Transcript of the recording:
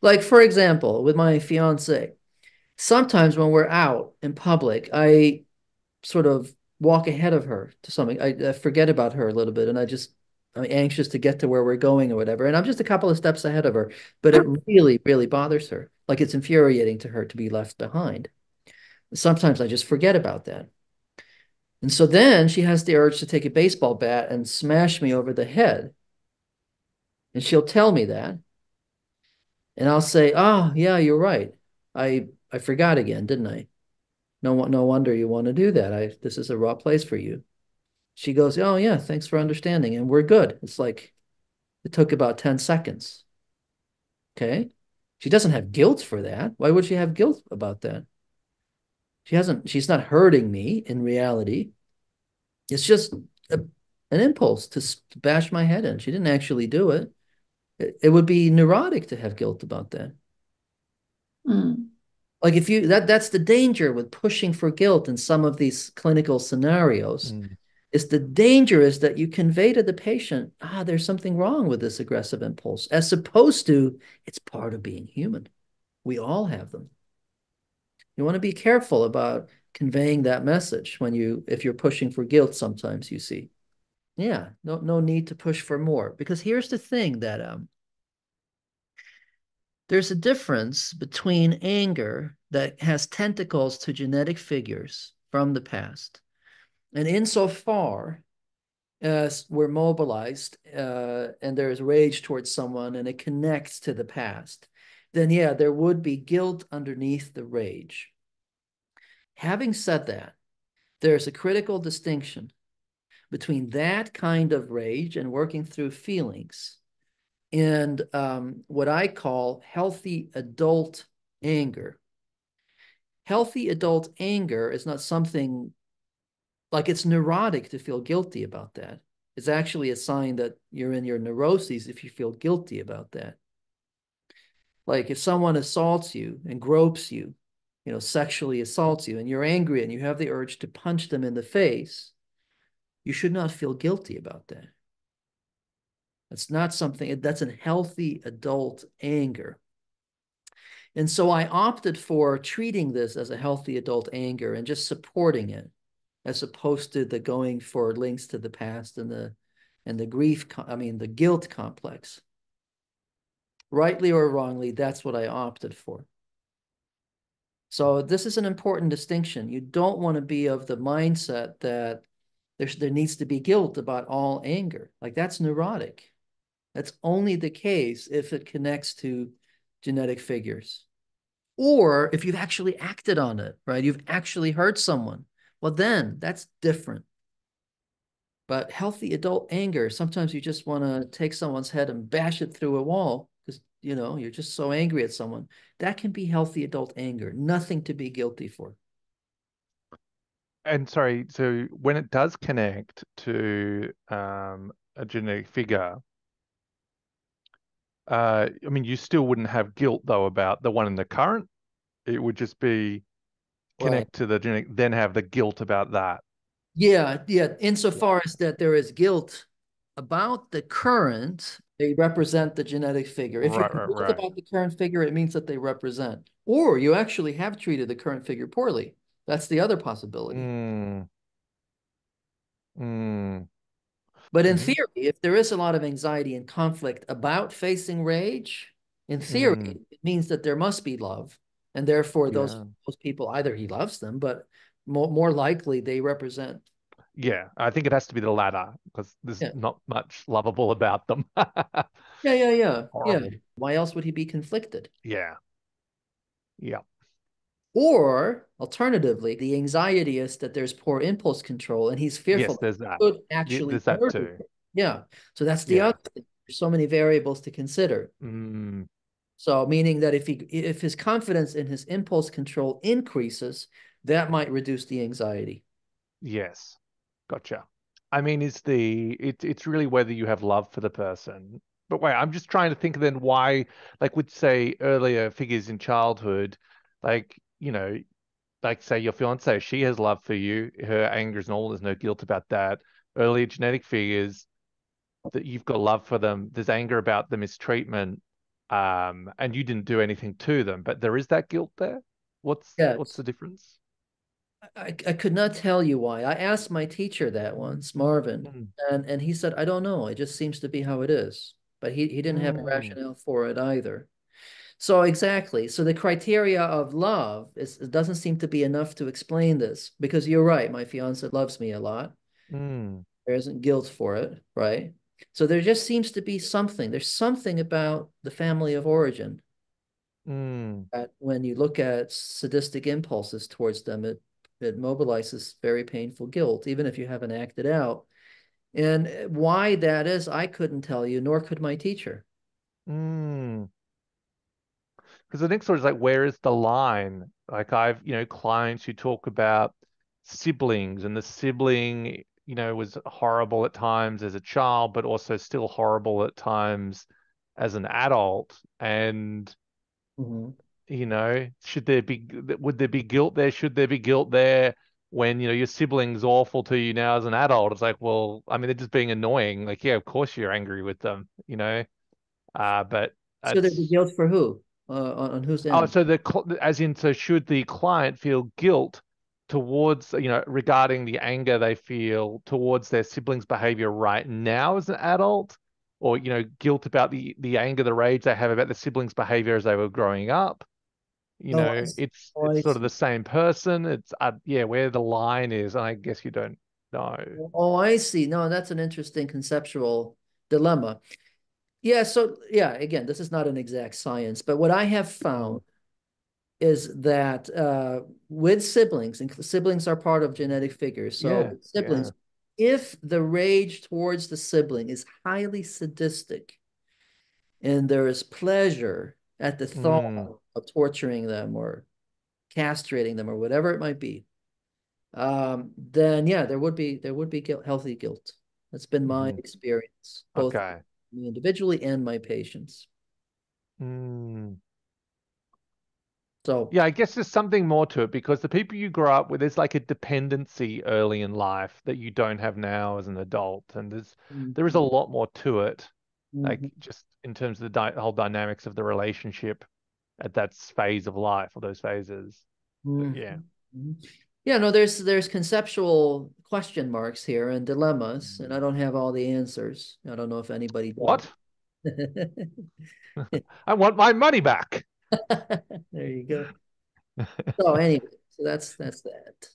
Like, for example, with my fiance, sometimes when we're out in public, I sort of walk ahead of her to something. I forget about her a little bit, and I'm anxious to get to where we're going or whatever. And I'm just a couple of steps ahead of her, but it really, really bothers her. Like it's infuriating to her to be left behind. Sometimes I just forget about that. And so then she has the urge to take a baseball bat and smash me over the head. And she'll tell me that. And I'll say, "Oh, yeah, you're right. I forgot again, didn't I? No wonder you want to do that. This is a raw place for you." She goes, "Oh, yeah, thanks for understanding." And we're good. It's like it took about 10 seconds. Okay. She doesn't have guilt for that. Why would she have guilt about that? She's not hurting me in reality. It's just an impulse to bash my head in. She didn't actually do it. It would be neurotic to have guilt about that. Mm. Like if you that's the danger with pushing for guilt in some of these clinical scenarios. Mm. Is the danger is that you convey to the patient, there's something wrong with this aggressive impulse, as opposed to it's part of being human. We all have them. You want to be careful about conveying that message if you're pushing for guilt, sometimes you see. Yeah, no need to push for more. Because here's the thing that there's a difference between anger that has tentacles to genetic figures from the past. And insofar as we're mobilized and there's rage towards someone and it connects to the past, then yeah, there would be guilt underneath the rage. Having said that, there's a critical distinction between that kind of rage and working through feelings and what I call healthy adult anger. Healthy adult anger is not something like it's neurotic to feel guilty about that. It's actually a sign that you're in your neuroses if you feel guilty about that. Like if someone assaults you and gropes you, sexually assaults you, and you're angry and you have the urge to punch them in the face, you should not feel guilty about that. That's not something, that's a healthy adult anger. And so I opted for treating this as a healthy adult anger and just supporting it, as opposed to the going for links to the past and the grief, the guilt complex. Rightly or wrongly, that's what I opted for. So this is an important distinction. You don't want to be of the mindset that there needs to be guilt about all anger. Like that's neurotic. That's only the case if it connects to genetic figures. Or if you've actually acted on it, right? You've actually hurt someone. Well, then that's different. But healthy adult anger, sometimes you just want to take someone's head and bash it through a wall because, you're just so angry at someone. That can be healthy adult anger, nothing to be guilty for. And sorry, so when it does connect to a genetic figure, I mean, you still wouldn't have guilt though about the one in the current. It would just be Right. connect to the genetic, then have the guilt about that. Yeah, yeah. Yeah. Insofar as that there is guilt about the current, they represent the genetic figure. If you Right, have right, guilt right. about the current figure, it means that they represent. Or you actually have treated the current figure poorly. That's the other possibility. Mm, mm, But in hmm theory, if there is a lot of anxiety and conflict about facing rage, in theory, mm, it means that there must be love. And therefore, yeah. those people, either he loves them, but more likely they represent. Yeah, I think it has to be the latter because there's Yeah. not much lovable about them. Yeah. Horrible. Why else would he be conflicted? Yeah, yeah. Or alternatively, the anxiety is that there's poor impulse control and he's fearful Yes, that there's that. he could Yeah, actually there's that murder too. him. Yeah. So that's the Yeah. other thing. There's so many variables to consider. Mm, So meaning that if his confidence in his impulse control increases, that might reduce the anxiety. yes. Gotcha. I mean, it's really whether you have love for the person. But wait, I'm just trying to think then why, like with say earlier figures in childhood, like, like say your fiance, she has love for you, her anger is normal, there's no guilt about that. Earlier genetic figures that you've got love for them, there's anger about the mistreatment. and you didn't do anything to them, but there is that guilt there. What's Yes. the difference? I could not tell you why. I asked my teacher that once, Marvin, Mm, and he said, I don't know. It just seems to be how it is. But he didn't have a mm, rationale for it either. So exactly. So the criteria of love is it doesn't seem to be enough to explain this because you're right. My fiance loves me a lot. mm, There isn't guilt for it, right? So there just seems to be something. There's something about the family of origin mm, that when you look at sadistic impulses towards them, it mobilizes very painful guilt, even if you haven't acted out. And why that is, I couldn't tell you, nor could my teacher. mm. Because the next one is like, where is the line? Like clients who talk about siblings, and the sibling, was horrible at times as a child, but also still horrible at times as an adult. And, Mhm. would there be guilt there? Should there be guilt there when, your sibling's awful to you now as an adult? It's like, well, I mean, they're just being annoying. Like, yeah, of course you're angry with them, but So there'd be that's. guilt for who? On whose Oh, end? so so should the client feel guilt towards, regarding the anger they feel towards their siblings' behavior right now as an adult, or, guilt about the anger, the rage they have about the siblings' behavior as they were growing up? Oh, It's oh, I sort of the see. same person. It's yeah, where the line is, and I guess you don't know. Oh, I see. No, that's an interesting conceptual dilemma. Yeah, so yeah, again, this is not an exact science, but what I have Mm. found is that with siblings, and siblings are part of genetic figures. So Yeah, with yeah. siblings, if the rage towards the sibling is highly sadistic and there is pleasure at the Mm, thought of torturing them or castrating them or whatever it might be, then yeah, there would be healthy guilt. That's been my mhm. experience, both Okay. me individually and my patients. Mm. So, Yeah, I guess there's something more to it because the people you grow up with, there's like a dependency early in life that you don't have now as an adult, and there is a mhm, lot more to it, like mhm, just in terms of the whole dynamics of the relationship at that phase of life or those phases. But mhm, yeah. mhm. Yeah, no, there's conceptual question marks here and dilemmas, and I don't have all the answers. I don't know if anybody does. What? I want my money back. There you go. So anyway, so that's that.